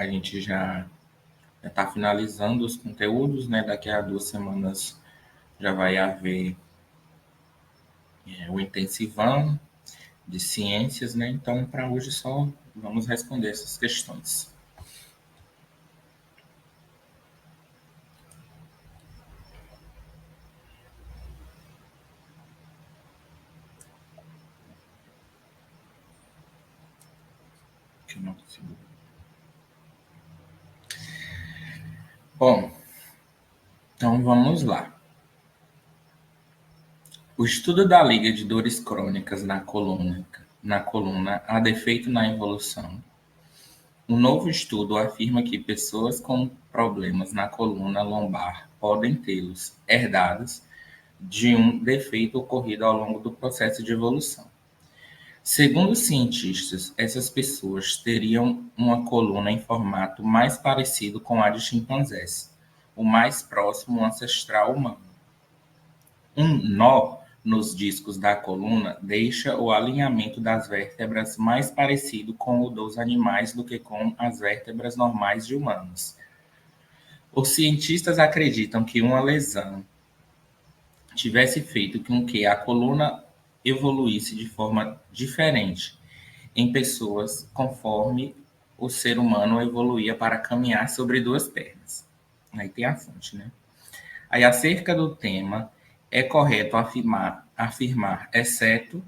A gente já está finalizando os conteúdos, né? Daqui a 2 semanas já vai haver o intensivão de ciências, né? Então, para hoje só vamos responder essas questões. Que eu não consigo. Bom, então vamos lá. O estudo da liga de dores crônicas na coluna há defeito na evolução. Um novo estudo afirma que pessoas com problemas na coluna lombar podem tê-los herdados de um defeito ocorrido ao longo do processo de evolução. Segundo os cientistas, essas pessoas teriam uma coluna em formato mais parecido com a de chimpanzés, o mais próximo ancestral humano. Um nó nos discos da coluna deixa o alinhamento das vértebras mais parecido com o dos animais do que com as vértebras normais de humanos. Os cientistas acreditam que uma lesão tivesse feito com que a coluna evoluísse de forma diferente em pessoas conforme o ser humano evoluía para caminhar sobre duas pernas. Aí tem a fonte, né? Aí, acerca do tema, é correto afirmar, exceto.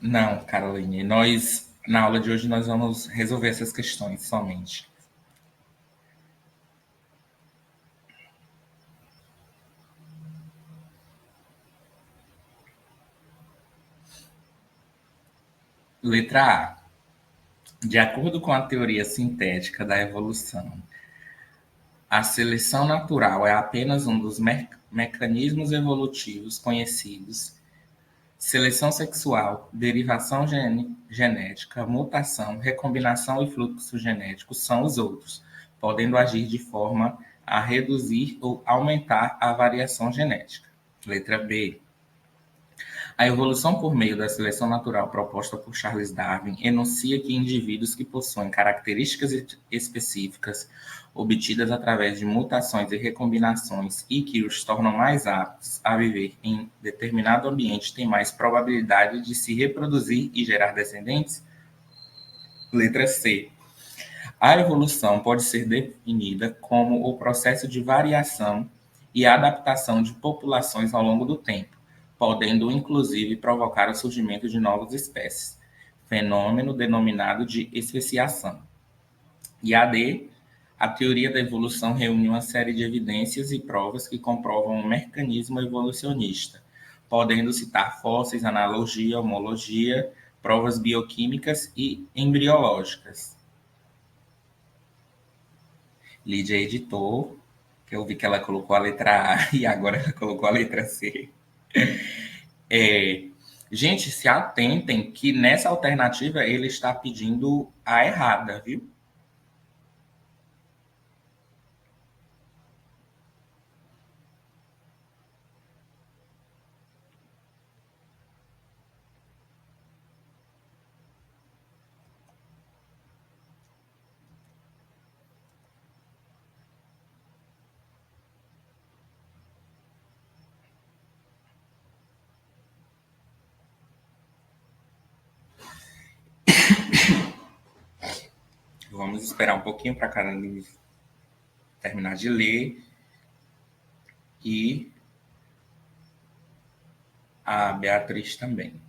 Não, Caroline, na aula de hoje, nós vamos resolver essas questões somente. Letra A. De acordo com a teoria sintética da evolução, a seleção natural é apenas um dos mecanismos evolutivos conhecidos. Seleção sexual, derivação genética, mutação, recombinação e fluxo genético são os outros, podendo agir de forma a reduzir ou aumentar a variação genética. Letra B. A evolução por meio da seleção natural proposta por Charles Darwin enuncia que indivíduos que possuem características específicas obtidas através de mutações e recombinações e que os tornam mais aptos a viver em determinado ambiente têm mais probabilidade de se reproduzir e gerar descendentes? Letra C. A evolução pode ser definida como o processo de variação e adaptação de populações ao longo do tempo, podendo inclusive provocar o surgimento de novas espécies, fenômeno denominado de especiação. E a D, a teoria da evolução reúne uma série de evidências e provas que comprovam o mecanismo evolucionista, podendo citar fósseis, analogia, homologia, provas bioquímicas e embriológicas. Lídia editou, que eu vi que ela colocou a letra A e agora ela colocou a letra C. Gente, se atentem que nessa alternativa ele está pedindo a errada, viu? Vamos esperar um pouquinho para a Carolina terminar de ler e a Beatriz também.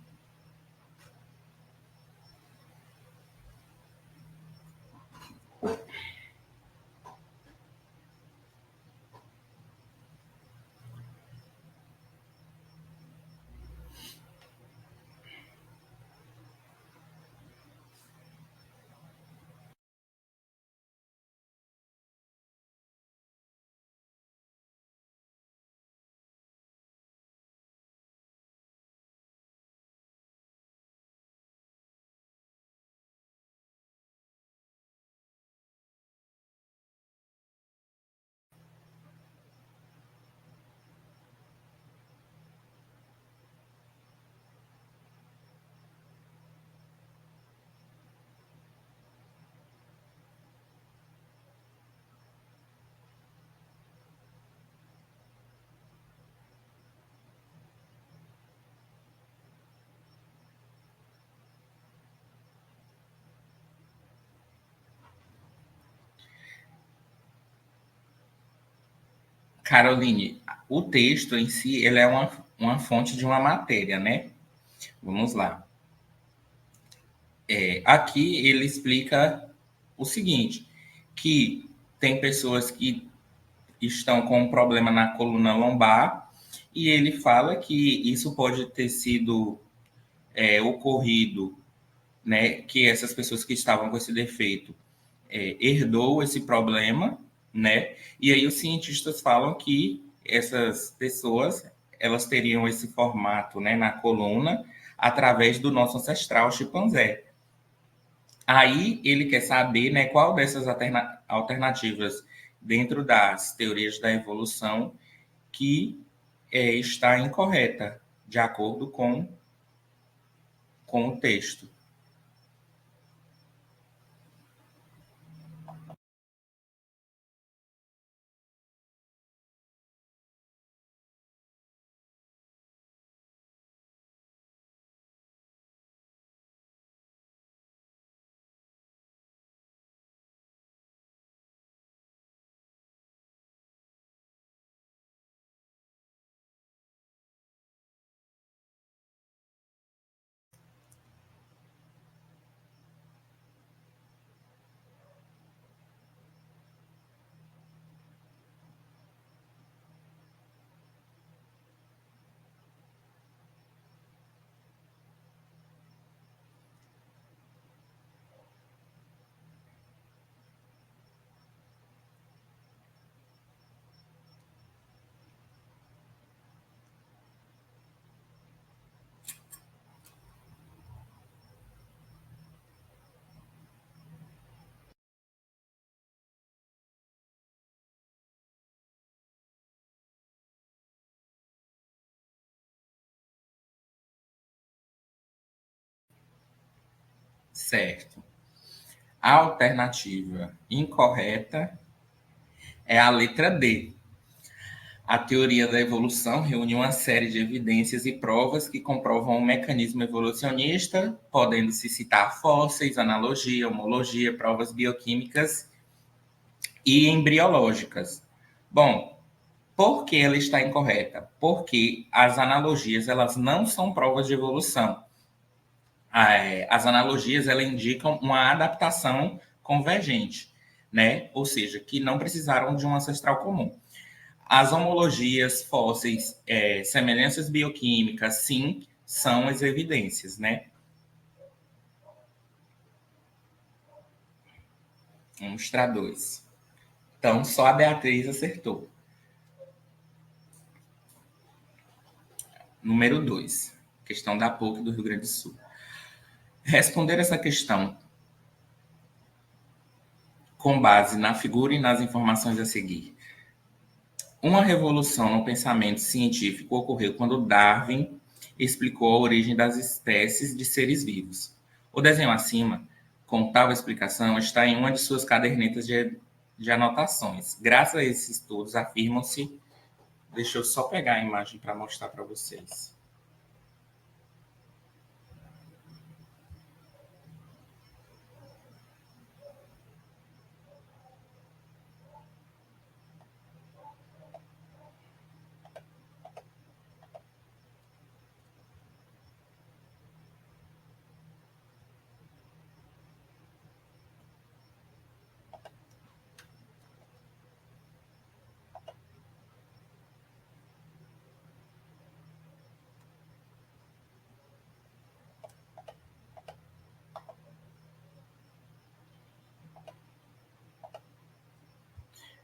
Caroline, o texto em si ele é uma fonte de uma matéria, né? Vamos lá. Aqui ele explica o seguinte, que tem pessoas que estão com um problema na coluna lombar e ele fala que isso pode ter sido ocorrido, né, que essas pessoas que estavam com esse defeito herdou esse problema, né, e aí os cientistas falam que essas pessoas elas teriam esse formato, né, na coluna através do nosso ancestral chimpanzé. Aí ele quer saber, né, qual dessas alternativas dentro das teorias da evolução que está incorreta, de acordo com o texto. Certo. A alternativa incorreta é a letra D. A teoria da evolução reúne uma série de evidências e provas que comprovam o mecanismo evolucionista, podendo-se citar fósseis, analogia, homologia, provas bioquímicas e embriológicas. Bom, por que ela está incorreta? Porque as analogias elas não são provas de evolução. As analogias elas indicam uma adaptação convergente, né? Ou seja, que não precisaram de um ancestral comum. As homologias fósseis, semelhanças bioquímicas, sim, são as evidências, né? Vamos mostrar dois. Então, só a Beatriz acertou. Número 2, questão da PUC do Rio Grande do Sul. Responder essa questão com base na figura e nas informações a seguir. Uma revolução no pensamento científico ocorreu quando Darwin explicou a origem das espécies de seres vivos. O desenho acima, com tal explicação, está em uma de suas cadernetas de anotações. Graças a esses estudos, afirmam-se. Deixa eu só pegar a imagem para mostrar para vocês.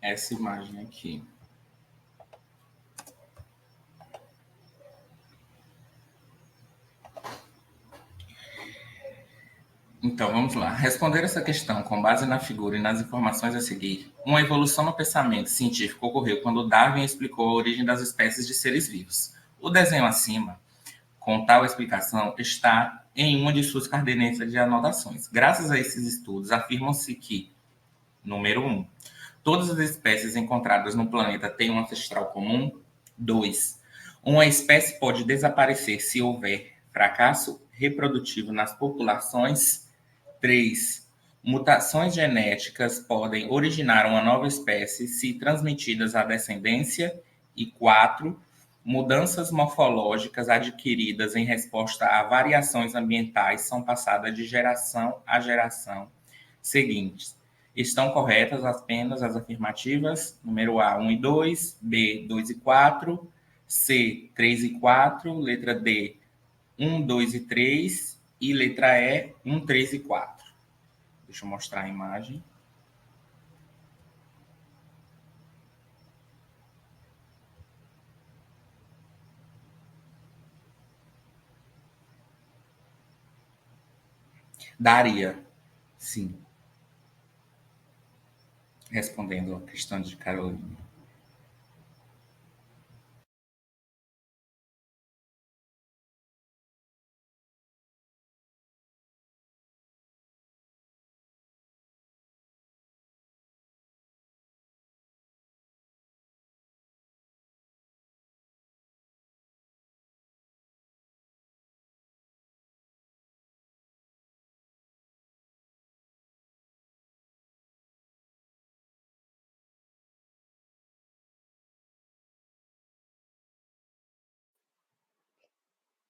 Essa imagem aqui. Então, vamos lá. Responder essa questão com base na figura e nas informações a seguir. Uma evolução no pensamento científico ocorreu quando Darwin explicou a origem das espécies de seres vivos. O desenho acima, com tal explicação, está em uma de suas cadernetas de anotações. Graças a esses estudos, afirmam-se que, número 1, todas as espécies encontradas no planeta têm um ancestral comum. 2, uma espécie pode desaparecer se houver fracasso reprodutivo nas populações. 3, Mutações genéticas podem originar uma nova espécie se transmitidas à descendência. E 4. Mudanças morfológicas adquiridas em resposta a variações ambientais são passadas de geração a geração seguintes. Estão corretas apenas as afirmativas número A, 1 e 2, B, 2 e 4, C, 3 e 4, letra D, 1, 2 e 3 e letra E, 1, 3 e 4. Deixa eu mostrar a imagem. Daria, sim. Respondendo a questão de Carolina.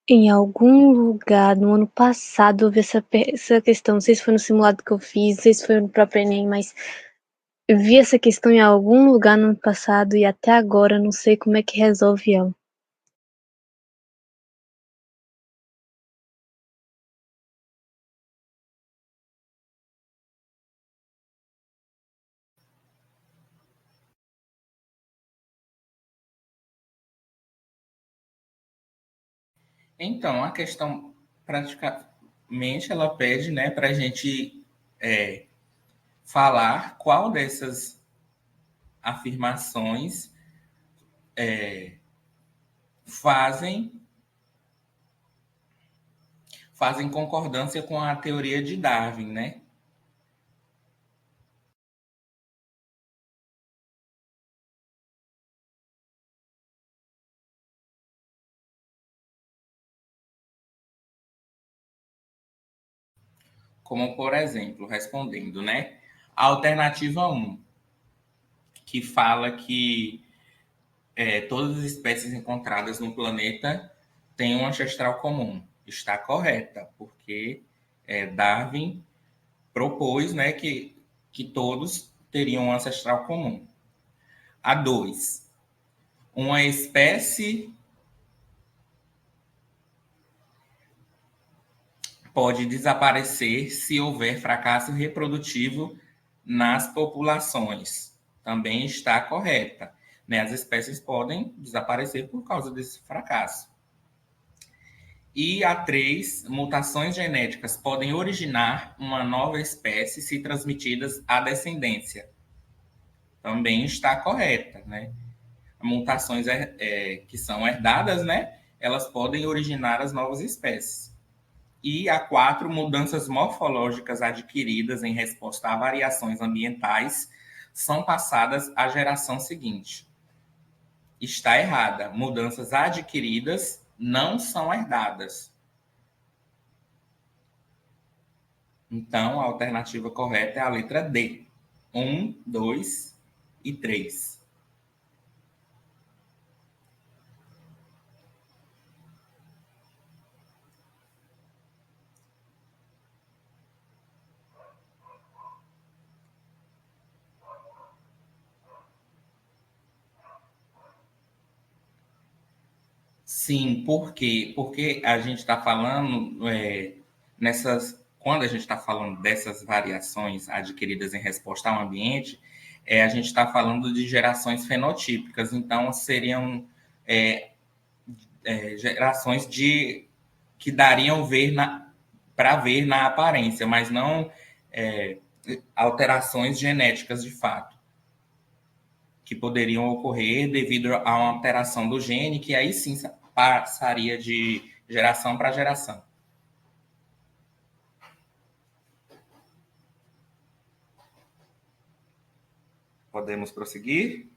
Em algum lugar no ano passado eu vi essa questão, não sei se foi no simulado que eu fiz, não sei se foi no próprio Enem, mas eu vi essa questão em algum lugar no ano passado e até agora não sei como é que resolve ela. Então, a questão praticamente ela pede, né, para a gente falar qual dessas afirmações fazem concordância com a teoria de Darwin, né? Como, por exemplo, respondendo, né? A alternativa 1, que fala que todas as espécies encontradas no planeta têm um ancestral comum. Está correta, porque Darwin propôs, né, que todos teriam um ancestral comum. A 2, uma espécie pode desaparecer se houver fracasso reprodutivo nas populações. Também está correta. Né? As espécies podem desaparecer por causa desse fracasso. E a 3, mutações genéticas podem originar uma nova espécie se transmitidas à descendência. Também está correta, né? Mutações que são herdadas, né? Elas podem originar as novas espécies. E a 4, mudanças morfológicas adquiridas em resposta a variações ambientais são passadas à geração seguinte. Está errada. Mudanças adquiridas não são herdadas. Então, a alternativa correta é a letra D. 1, 2 e 3. Sim, por quê? Porque a gente está falando nessas. Quando a gente está falando dessas variações adquiridas em resposta ao ambiente, a gente está falando de gerações fenotípicas, então seriam é, gerações que dariam para ver na aparência, mas não é, alterações genéticas de fato, que poderiam ocorrer devido a uma alteração do gene, que aí sim passaria de geração para geração. Podemos prosseguir?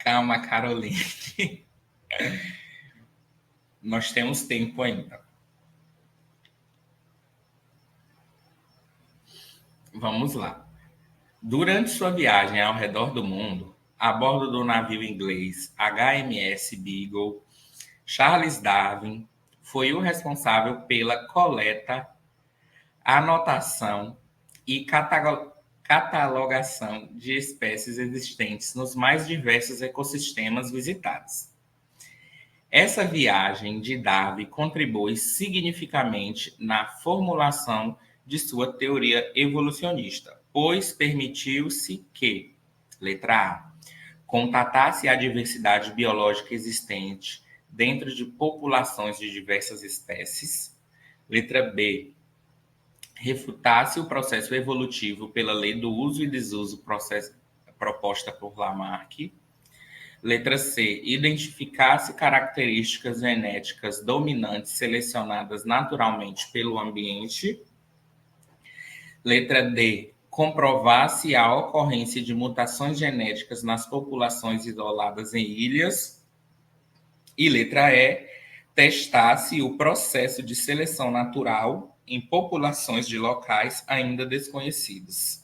Calma, Caroline. Nós temos tempo ainda. Vamos lá. Durante sua viagem ao redor do mundo, a bordo do navio inglês HMS Beagle, Charles Darwin foi o responsável pela coleta, anotação e catalogação de espécies existentes nos mais diversos ecossistemas visitados. Essa viagem de Darwin contribui significativamente na formulação de sua teoria evolucionista, pois permitiu-se que, letra A, contatasse a diversidade biológica existente dentro de populações de diversas espécies, letra B, refutasse o processo evolutivo pela lei do uso e desuso proposta por Lamarck, letra C, identificasse características genéticas dominantes selecionadas naturalmente pelo ambiente. Letra D, comprovasse a ocorrência de mutações genéticas nas populações isoladas em ilhas. E letra E, testasse o processo de seleção natural em populações de locais ainda desconhecidos.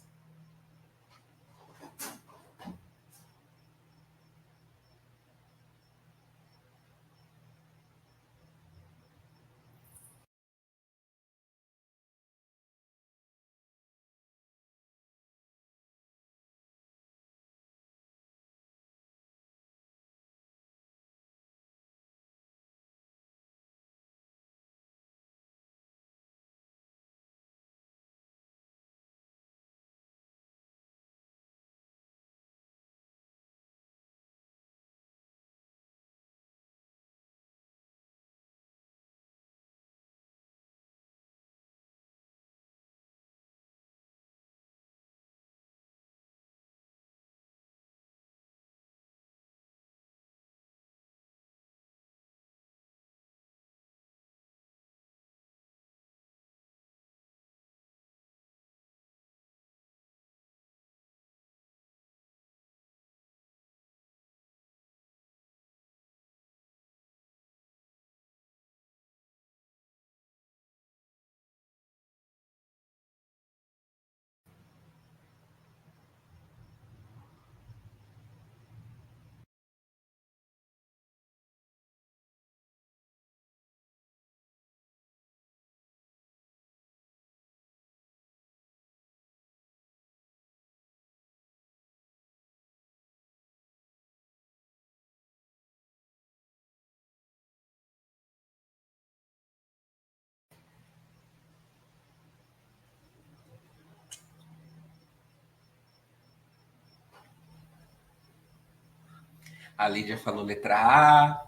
A Lídia falou letra A,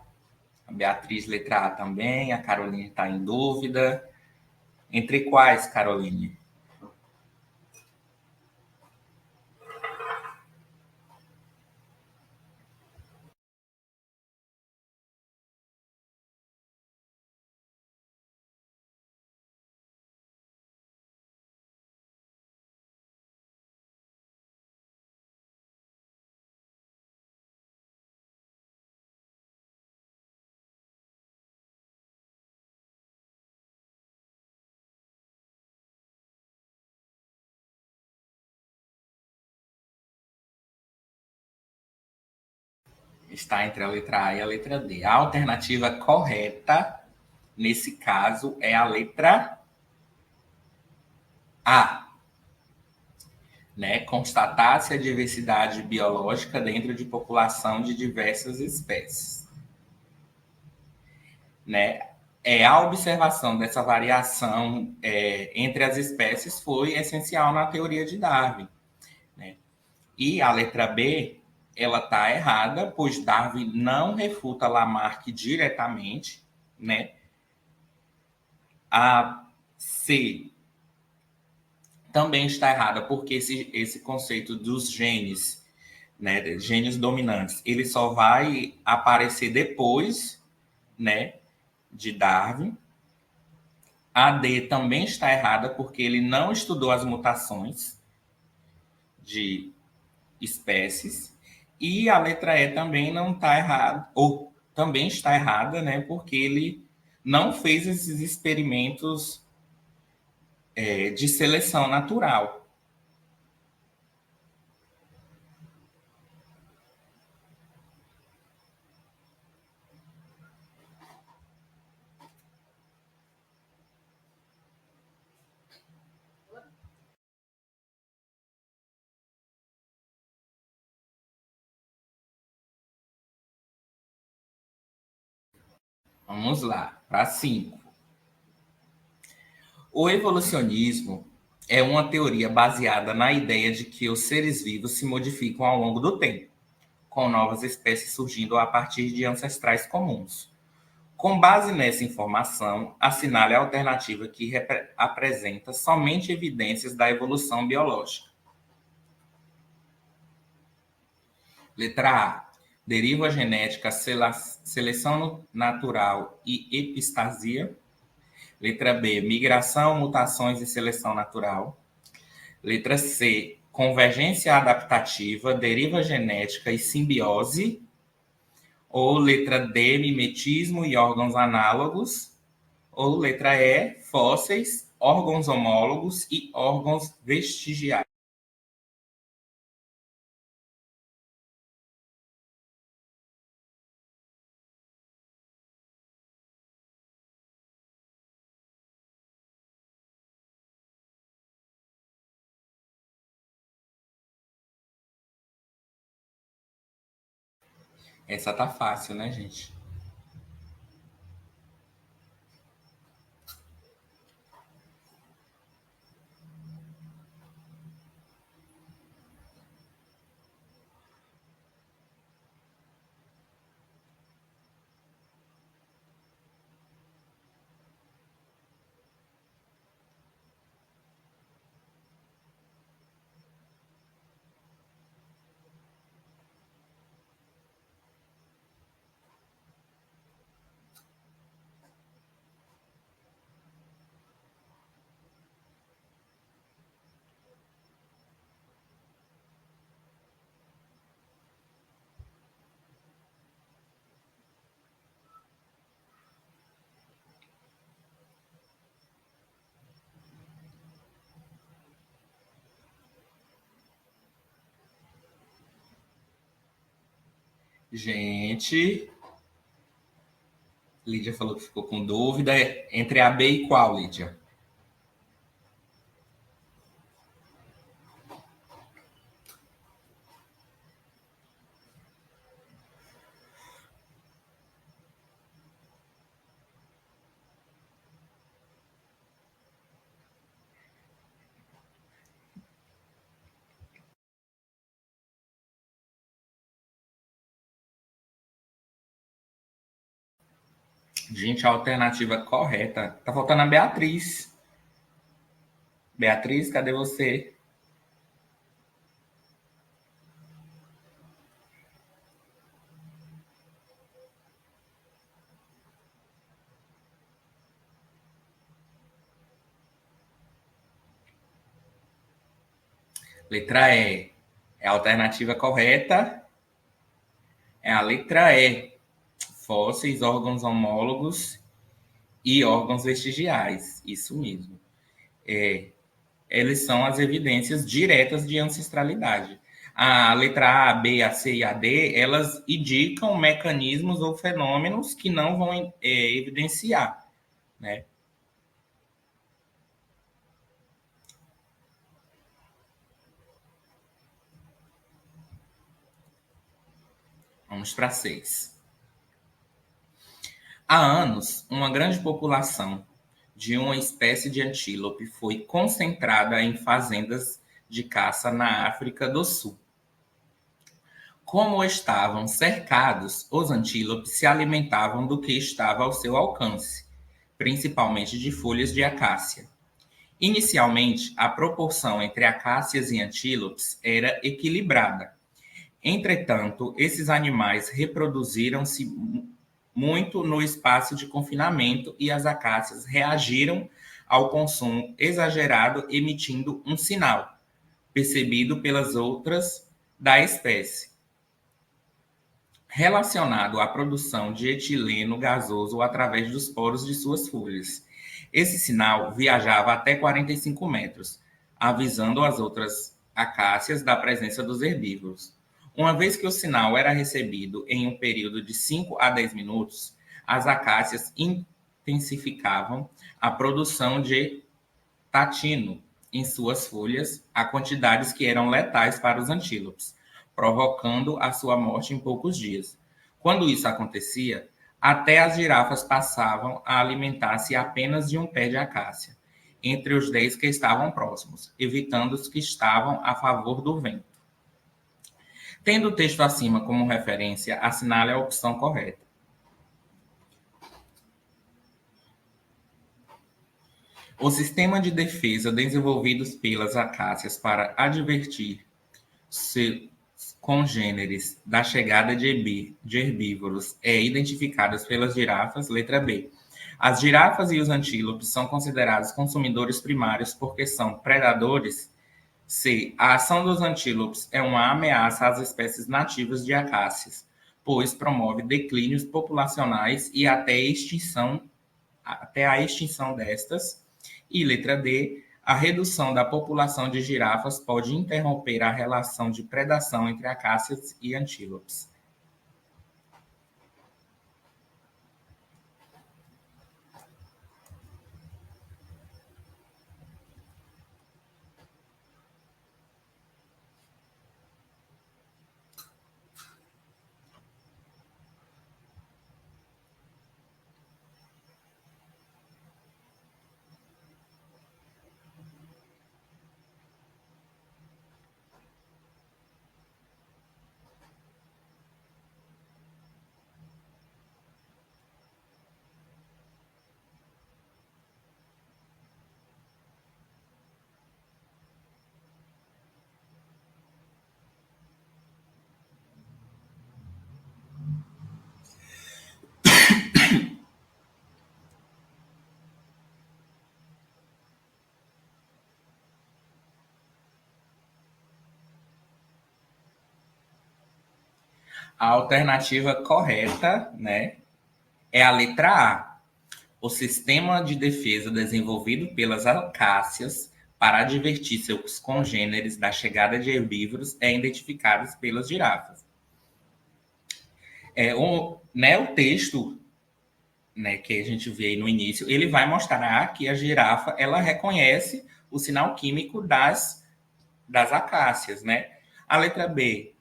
a Beatriz letra A também, a Caroline está em dúvida. Entre quais, Caroline? Está entre a letra A e a letra D. A alternativa correta, nesse caso, é a letra A. Né? Constatar-se a diversidade biológica dentro de população de diversas espécies. Né? A observação dessa variação entre as espécies foi essencial na teoria de Darwin. Né? E a letra B, ela está errada, pois Darwin não refuta Lamarck diretamente. Né? A C também está errada, porque esse conceito dos genes, né, genes dominantes, ele só vai aparecer depois, né, de Darwin. A D também está errada, porque ele não estudou as mutações de espécies. E a letra E também não está errada, ou também está errada, né? Porque ele não fez esses experimentos de seleção natural. Vamos lá, para 5. O evolucionismo é uma teoria baseada na ideia de que os seres vivos se modificam ao longo do tempo, com novas espécies surgindo a partir de ancestrais comuns. Com base nessa informação, assinale a alternativa que apresenta somente evidências da evolução biológica. Letra A. Deriva genética, seleção natural e epistasia. Letra B. Migração, mutações e seleção natural. Letra C. Convergência adaptativa, deriva genética e simbiose. Ou letra D. Mimetismo e órgãos análogos. Ou letra E. Fósseis, órgãos homólogos e órgãos vestigiais. Essa tá fácil, né, gente? Gente, Lídia falou que ficou com dúvida. Entre A, B e qual, Lídia? Gente, a alternativa correta. Tá faltando a Beatriz. Beatriz, cadê você? Letra E. É a alternativa correta. É a letra E. Fósseis, órgãos homólogos e órgãos vestigiais. Isso mesmo. Eles são as evidências diretas de ancestralidade. A letra A, B, a C e a D, elas indicam mecanismos ou fenômenos que não vão evidenciar, né? Vamos para 6. Há anos, uma grande população de uma espécie de antílope foi concentrada em fazendas de caça na África do Sul. Como estavam cercados, os antílopes se alimentavam do que estava ao seu alcance, principalmente de folhas de acácia. Inicialmente, a proporção entre acácias e antílopes era equilibrada. Entretanto, esses animais reproduziram-se muito no espaço de confinamento e as acácias reagiram ao consumo exagerado, emitindo um sinal, percebido pelas outras da espécie. relacionado à produção de etileno gasoso através dos poros de suas folhas. Esse sinal viajava até 45 metros, avisando as outras acácias da presença dos herbívoros. Uma vez que o sinal era recebido em um período de 5 a 10 minutos, as acácias intensificavam a produção de tatino em suas folhas a quantidades que eram letais para os antílopes, provocando a sua morte em poucos dias. Quando isso acontecia, até as girafas passavam a alimentar-se apenas de um pé de acácia, entre os 10 que estavam próximos, evitando os que estavam a favor do vento. Tendo o texto acima como referência, assinale a opção correta. O sistema de defesa desenvolvido pelas acácias para advertir seus congêneres da chegada de herbívoros é identificado pelas girafas, letra B. As girafas e os antílopes são considerados consumidores primários porque são predadores. C. A ação dos antílopes é uma ameaça às espécies nativas de acácias, pois promove declínios populacionais e até a extinção destas. E letra D, a redução da população de girafas pode interromper a relação de predação entre acácias e antílopes. A alternativa correta, né, é a letra A. O sistema de defesa desenvolvido pelas acácias para advertir seus congêneres da chegada de herbívoros é identificado pelas girafas. O texto, né, que a gente vê aí no início, ele vai mostrar que a girafa ela reconhece o sinal químico das acácias, né? A letra B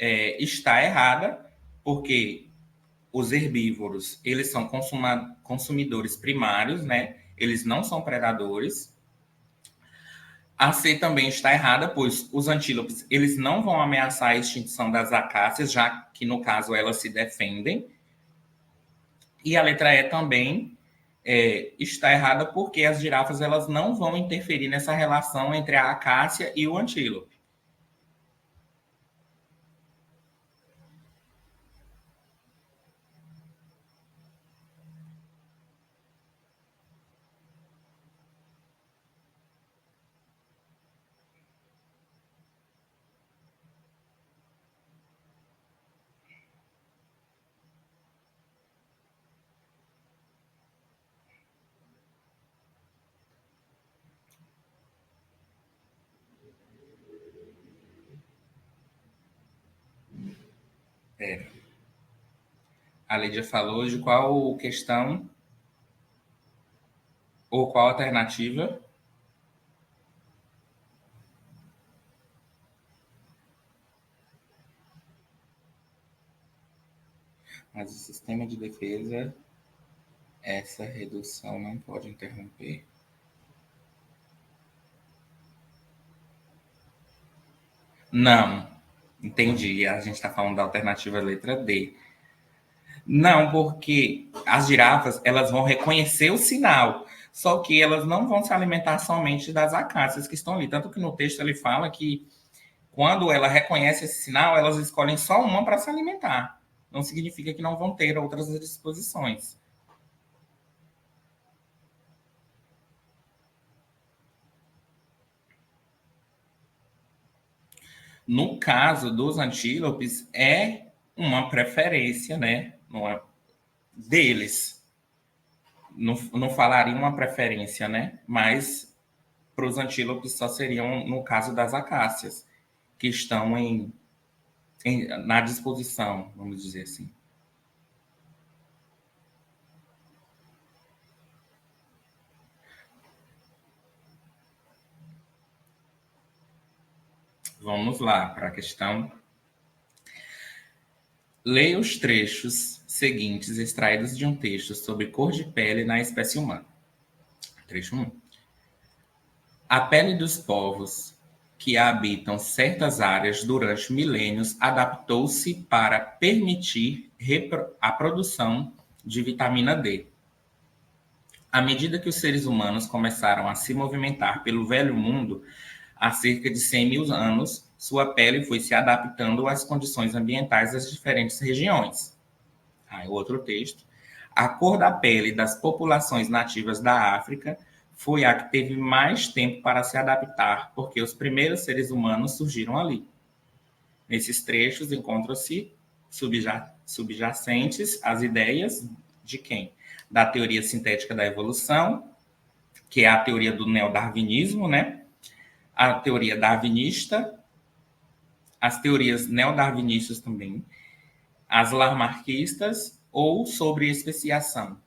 está errada, porque os herbívoros, eles são consumidores primários, né? Eles não são predadores. A C também está errada, pois os antílopes, eles não vão ameaçar a extinção das acácias, já que, no caso, elas se defendem. E a letra E também está errada, porque as girafas, elas não vão interferir nessa relação entre a acácia e o antílope. A Lídia falou de qual questão ou qual alternativa? Mas o sistema de defesa, essa redução não pode interromper. Não, entendi. A gente está falando da alternativa letra D. Não, porque as girafas elas vão reconhecer o sinal, só que elas não vão se alimentar somente das acácias que estão ali. Tanto que no texto ele fala que quando ela reconhece esse sinal, elas escolhem só uma para se alimentar. Não significa que não vão ter outras disposições. No caso dos antílopes, é uma preferência, né, deles. Não falaria uma preferência, né, mas para os antílopes só seriam no caso das acácias, que estão na disposição, vamos dizer assim. Vamos lá para a questão. Leia os trechos seguintes extraídos de um texto sobre cor de pele na espécie humana. Trecho 1. A pele dos povos que habitam certas áreas durante milênios adaptou-se para permitir a produção de vitamina D. À medida que os seres humanos começaram a se movimentar pelo velho mundo, há cerca de 100 mil anos, sua pele foi se adaptando às condições ambientais das diferentes regiões. Aí, outro texto. A cor da pele das populações nativas da África foi a que teve mais tempo para se adaptar, porque os primeiros seres humanos surgiram ali. Nesses trechos encontram-se subjacentes as ideias de quem? Da teoria sintética da evolução, que é a teoria do neodarwinismo, né? A teoria darwinista, as teorias neodarwinistas também, as lamarckistas ou sobre especiação.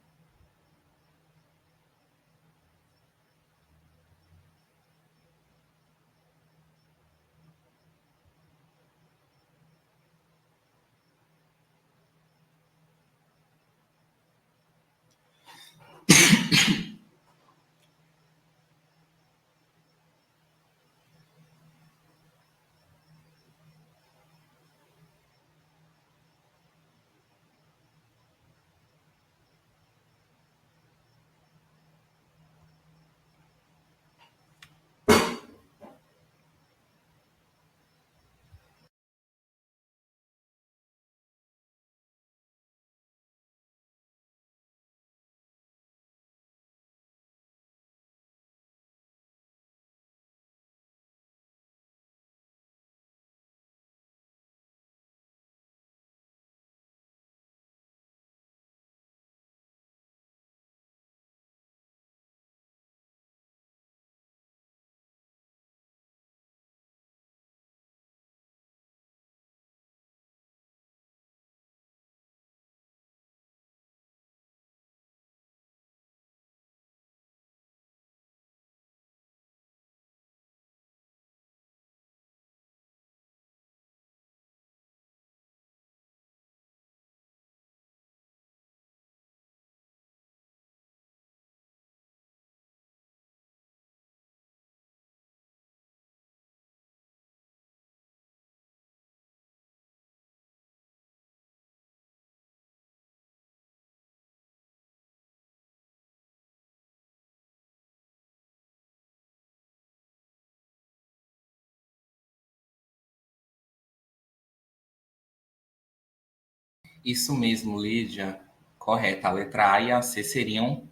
Isso mesmo, Lídia. Correta. A letra A e a C seriam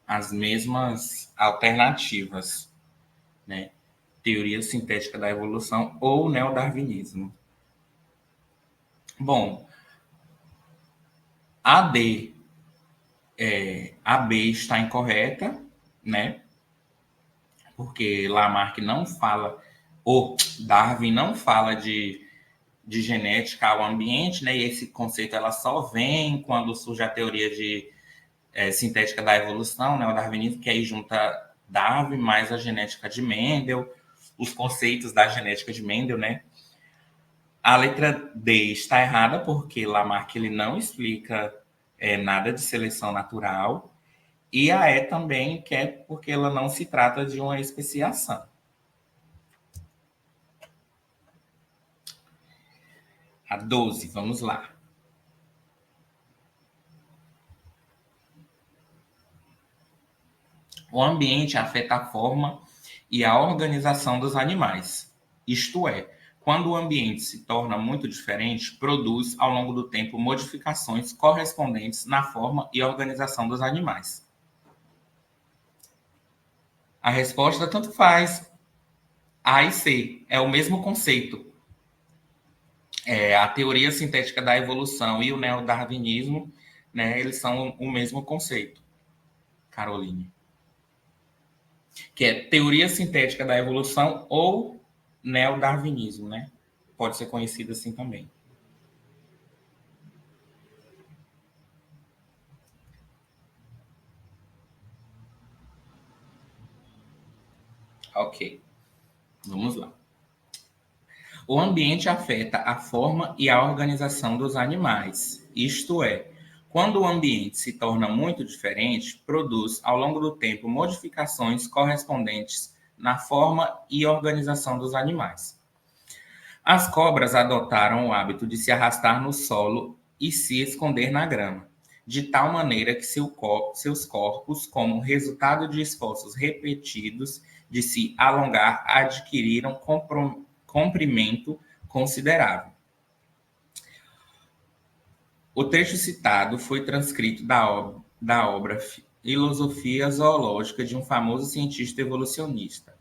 as mesmas alternativas, né? Teoria sintética da evolução ou neodarwinismo. Bom, a D, a B está incorreta, né? Porque Lamarck não fala, ou Darwin não fala de genética ao ambiente, né? E esse conceito ela só vem quando surge a teoria de sintética da evolução, né? O darwinismo, que aí junta Darwin mais a genética de Mendel, os conceitos da genética de Mendel, né? A letra D está errada porque Lamarck ele não explica nada de seleção natural. E a E também, que é porque ela não se trata de uma especiação. A 12, vamos lá. O ambiente afeta a forma e a organização dos animais. Isto é, quando o ambiente se torna muito diferente, produz, ao longo do tempo, modificações correspondentes na forma e organização dos animais. A resposta tanto faz A e C, é o mesmo conceito. A teoria sintética da evolução e o neodarwinismo, né, eles são o mesmo conceito, Caroline. Que é teoria sintética da evolução ou neodarwinismo, né? Pode ser conhecido assim também. Ok, vamos lá. O ambiente afeta a forma e a organização dos animais. Isto é, quando o ambiente se torna muito diferente, produz ao longo do tempo modificações correspondentes na forma e organização dos animais. As cobras adotaram o hábito de se arrastar no solo e se esconder na grama, de tal maneira que seus corpos, como resultado de esforços repetidos de se alongar, adquiriram comprimento considerável. O trecho citado foi transcrito da obra Filosofia Zoológica de um famoso cientista evolucionista.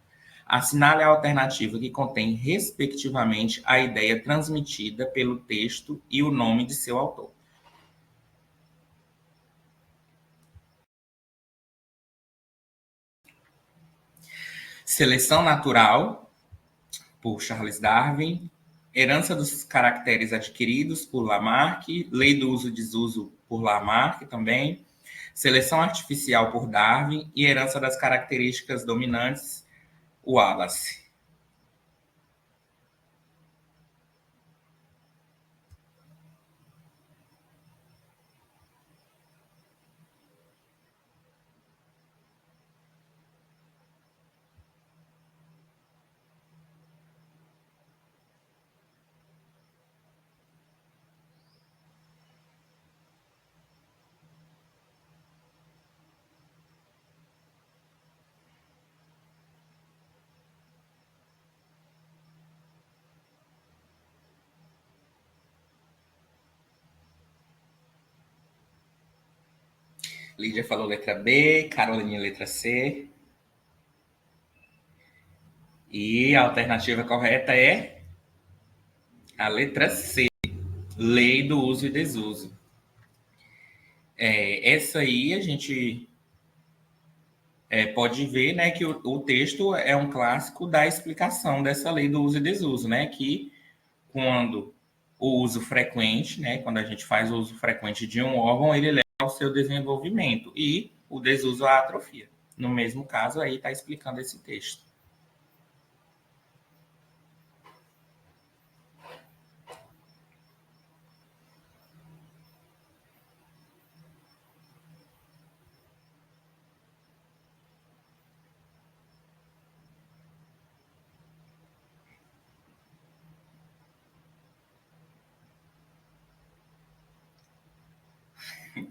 Assinale a alternativa que contém, respectivamente, a ideia transmitida pelo texto e o nome de seu autor. Seleção Natural, por Charles Darwin. Herança dos caracteres adquiridos, por Lamarck. Lei do uso e desuso, por Lamarck também. Seleção artificial, por Darwin. E herança das características dominantes, Wallace. Lídia falou letra B, Carolina letra C. E a alternativa correta é a letra C, Lei do uso e desuso. Essa aí a gente pode ver, né, que o texto é um clássico da explicação dessa lei do uso e desuso, né, que quando o uso frequente, né, quando a gente faz o uso frequente de um órgão, ele leva ao seu desenvolvimento e o desuso à atrofia. No mesmo caso, aí está explicando esse texto.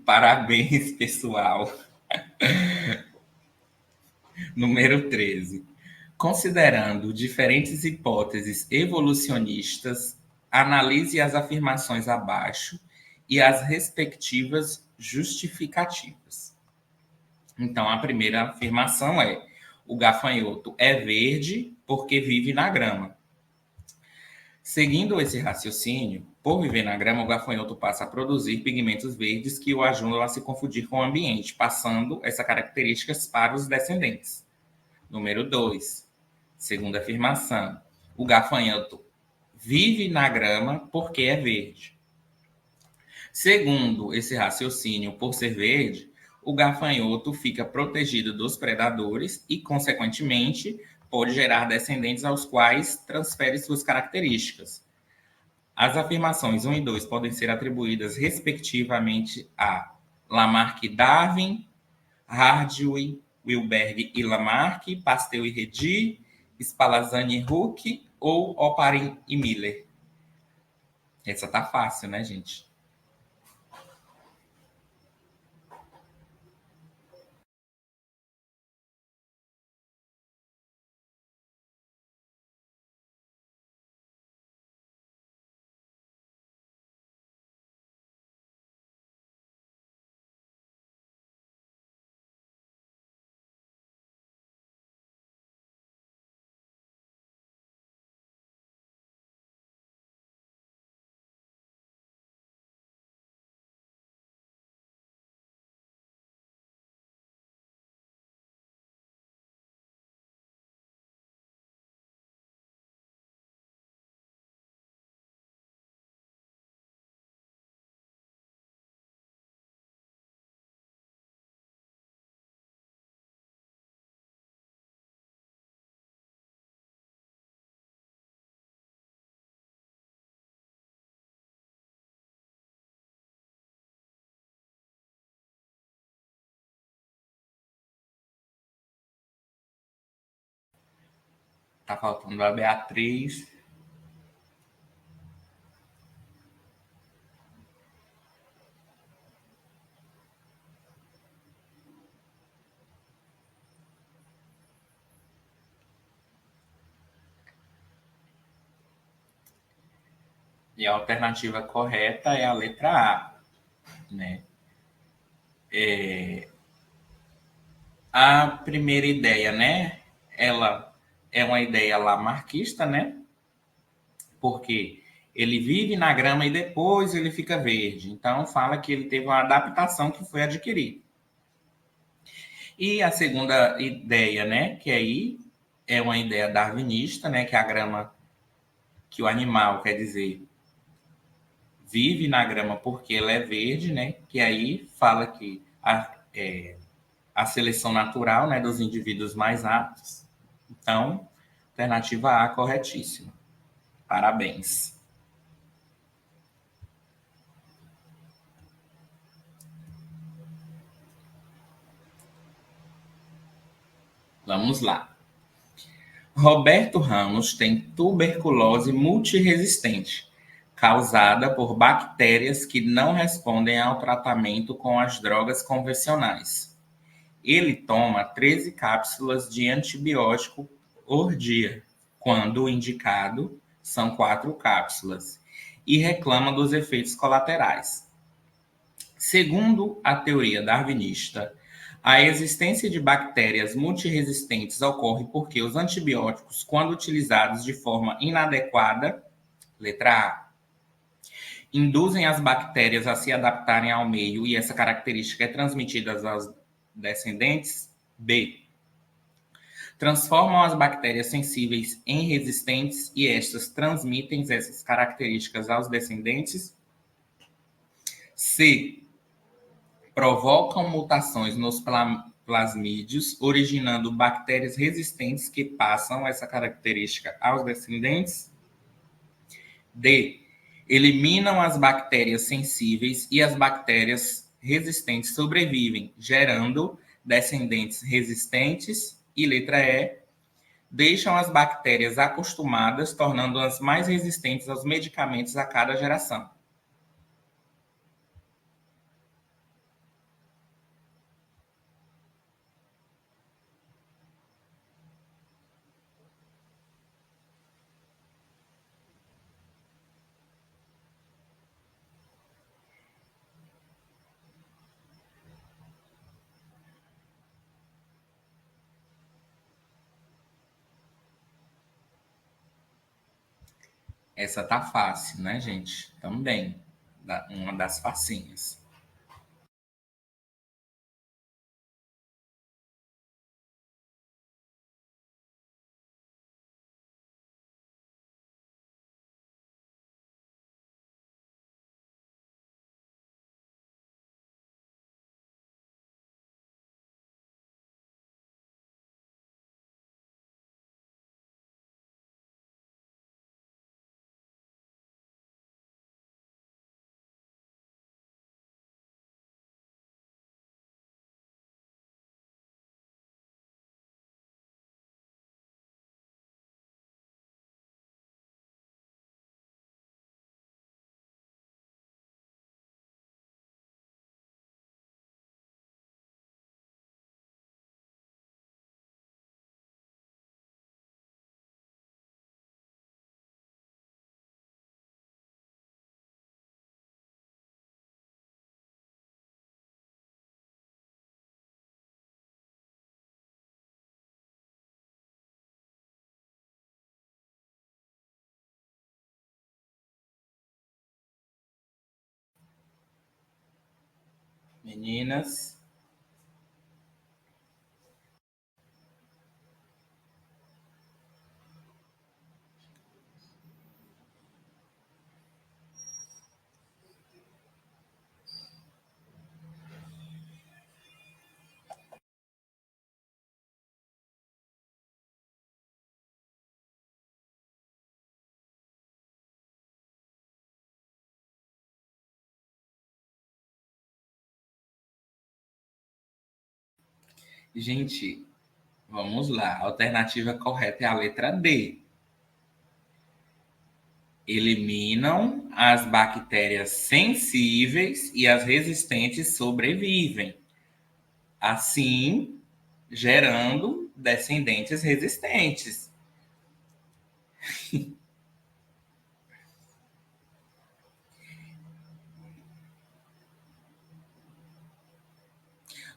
Parabéns, pessoal. Número 13. Considerando diferentes hipóteses evolucionistas, analise as afirmações abaixo e as respectivas justificativas. Então, a primeira afirmação é: o gafanhoto é verde porque vive na grama. Seguindo esse raciocínio, por viver na grama, o gafanhoto passa a produzir pigmentos verdes que o ajudam a se confundir com o ambiente, passando essas características para os descendentes. Número 2. Segunda afirmação: o gafanhoto vive na grama porque é verde. Segundo esse raciocínio, por ser verde, o gafanhoto fica protegido dos predadores e, consequentemente, pode gerar descendentes aos quais transfere suas características. As afirmações 1 e 2 podem ser atribuídas, respectivamente, a Lamarck e Darwin, Hardy, Wilberg e Lamarck, Pasteur e Redi, Spallanzani e Hooke ou Oparin e Miller. Essa tá fácil, né, gente? Tá faltando a Beatriz. E a alternativa correta é a letra A, né? A primeira ideia, né? Ela é uma ideia lamarquista, né? Porque ele vive na grama e depois ele fica verde. Então, fala que ele teve uma adaptação que foi adquirida. E a segunda ideia, né? Que aí é uma ideia darwinista, né? Que a grama, que o animal, quer dizer, vive na grama porque ela é verde, né? Que aí fala que a seleção natural, né, dos indivíduos mais aptos. Então, alternativa A, corretíssima. Parabéns. Vamos lá. Roberto Ramos tem tuberculose multiresistente, causada por bactérias que não respondem ao tratamento com as drogas convencionais. Ele toma 13 cápsulas de antibiótico por dia, quando o indicado são 4 cápsulas, e reclama dos efeitos colaterais. Segundo a teoria darwinista, a existência de bactérias multiresistentes ocorre porque os antibióticos, quando utilizados de forma inadequada, letra A, induzem as bactérias a se adaptarem ao meio e essa característica é transmitida aos descendentes. B, transformam as bactérias sensíveis em resistentes e estas transmitem essas características aos descendentes. C, provocam mutações nos plasmídios, originando bactérias resistentes que passam essa característica aos descendentes. D, eliminam as bactérias sensíveis e as bactérias resistentes sobrevivem, gerando descendentes resistentes. E letra E, deixam as bactérias acostumadas, tornando-as mais resistentes aos medicamentos a cada geração. Essa tá fácil, né, gente? Também, uma das facinhas. Meninas, gente, Vamos lá. A alternativa correta é a letra D. Eliminam as bactérias sensíveis e as resistentes sobrevivem, assim gerando descendentes resistentes.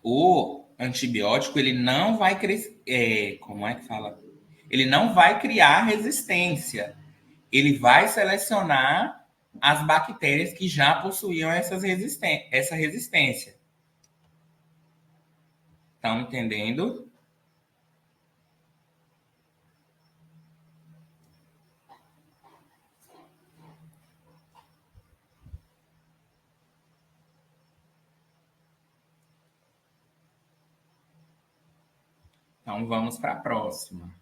O antibiótico ele não vai crescer, como é que fala? Ele não vai criar resistência. Ele vai selecionar as bactérias que já possuíam essa resistência. Estão entendendo? Então vamos para a próxima.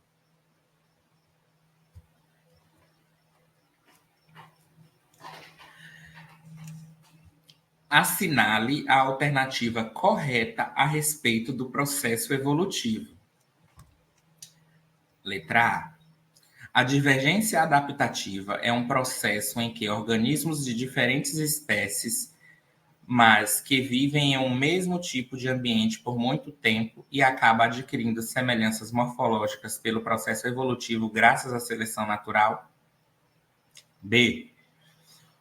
Assinale a alternativa correta a respeito do processo evolutivo. Letra A. A divergência adaptativa é um processo em que organismos de diferentes espécies, mas que vivem em um mesmo tipo de ambiente por muito tempo e acaba adquirindo semelhanças morfológicas pelo processo evolutivo graças à seleção natural. B.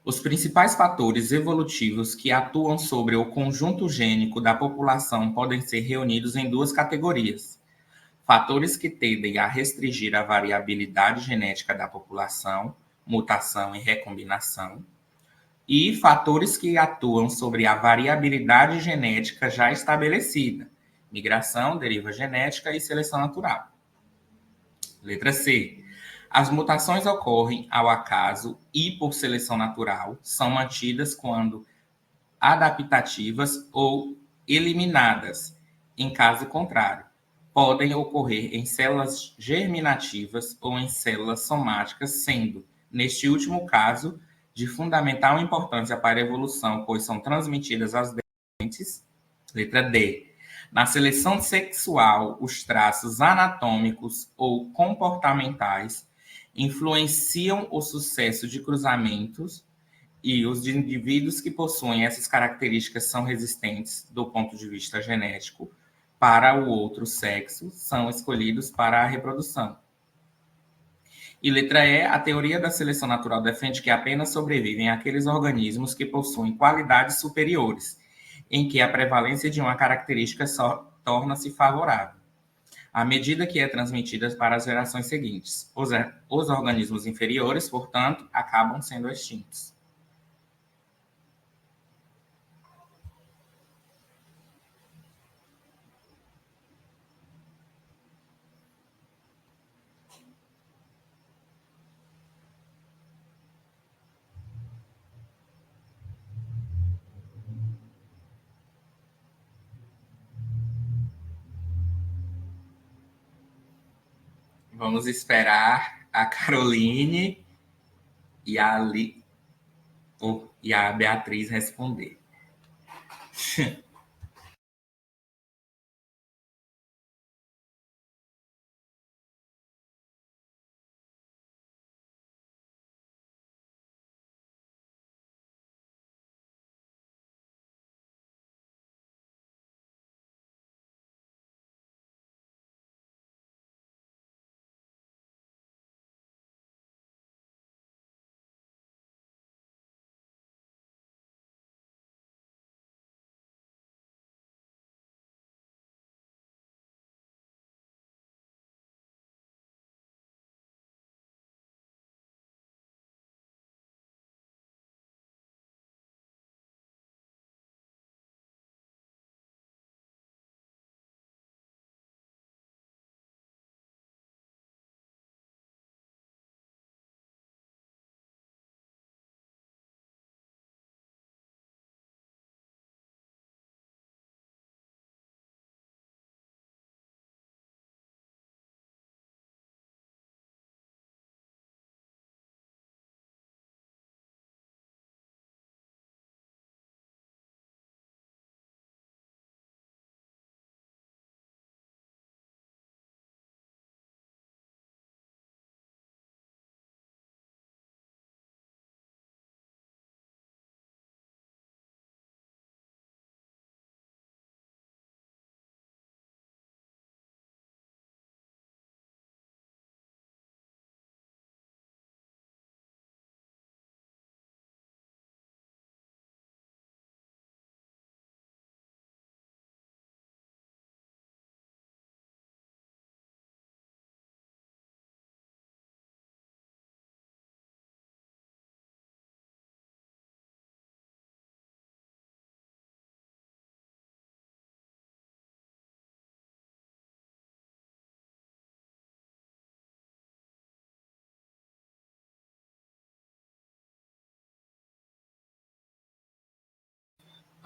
Os principais fatores evolutivos que atuam sobre o conjunto gênico da população podem ser reunidos em duas categorias: fatores que tendem a restringir a variabilidade genética da população, mutação e recombinação, e fatores que atuam sobre a variabilidade genética já estabelecida, migração, deriva genética e seleção natural. Letra C. As mutações ocorrem ao acaso e por seleção natural, são mantidas quando adaptativas ou eliminadas. Em caso contrário, podem ocorrer em células germinativas ou em células somáticas, sendo, neste último caso, de fundamental importância para a evolução, pois são transmitidas às descendentes. Letra D. Na seleção sexual, os traços anatômicos ou comportamentais influenciam o sucesso de cruzamentos e os indivíduos que possuem essas características são resistentes do ponto de vista genético para o outro sexo, são escolhidos para a reprodução. E letra E, a teoria da seleção natural defende que apenas sobrevivem aqueles organismos que possuem qualidades superiores, em que a prevalência de uma característica só torna-se favorável, à medida que é transmitida para as gerações seguintes. Os organismos inferiores, portanto, acabam sendo extintos. Vamos esperar a Caroline e a Beatriz responder.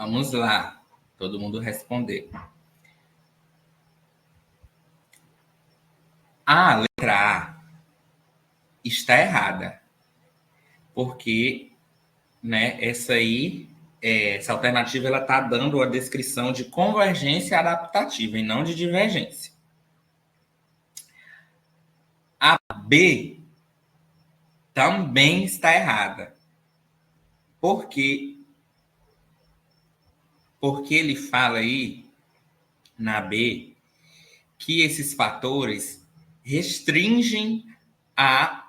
Vamos lá, todo mundo responder. A letra A está errada, porque, né, essa alternativa ela está dando a descrição de convergência adaptativa e não de divergência. A B também está errada. Por quê? Porque ele fala aí, na B, que esses fatores restringem a,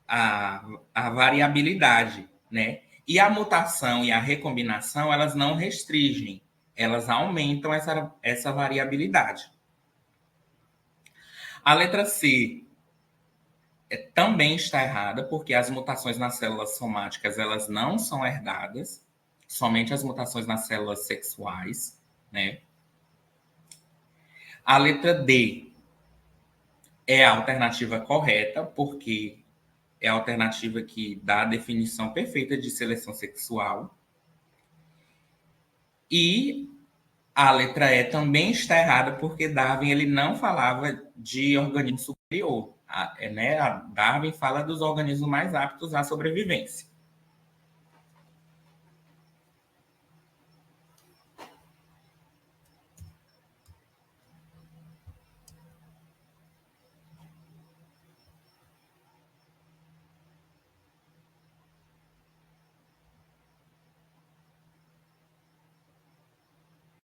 a variabilidade, né? E a mutação e a recombinação, elas não restringem, elas aumentam essa variabilidade. A letra C também está errada, porque as mutações nas células somáticas, elas não são herdadas, somente as mutações nas células sexuais, né? A letra D é a alternativa correta, porque é a alternativa que dá a definição perfeita de seleção sexual. E a letra E também está errada, porque Darwin ele não falava de organismo superior. A Darwin fala dos organismos mais aptos à sobrevivência.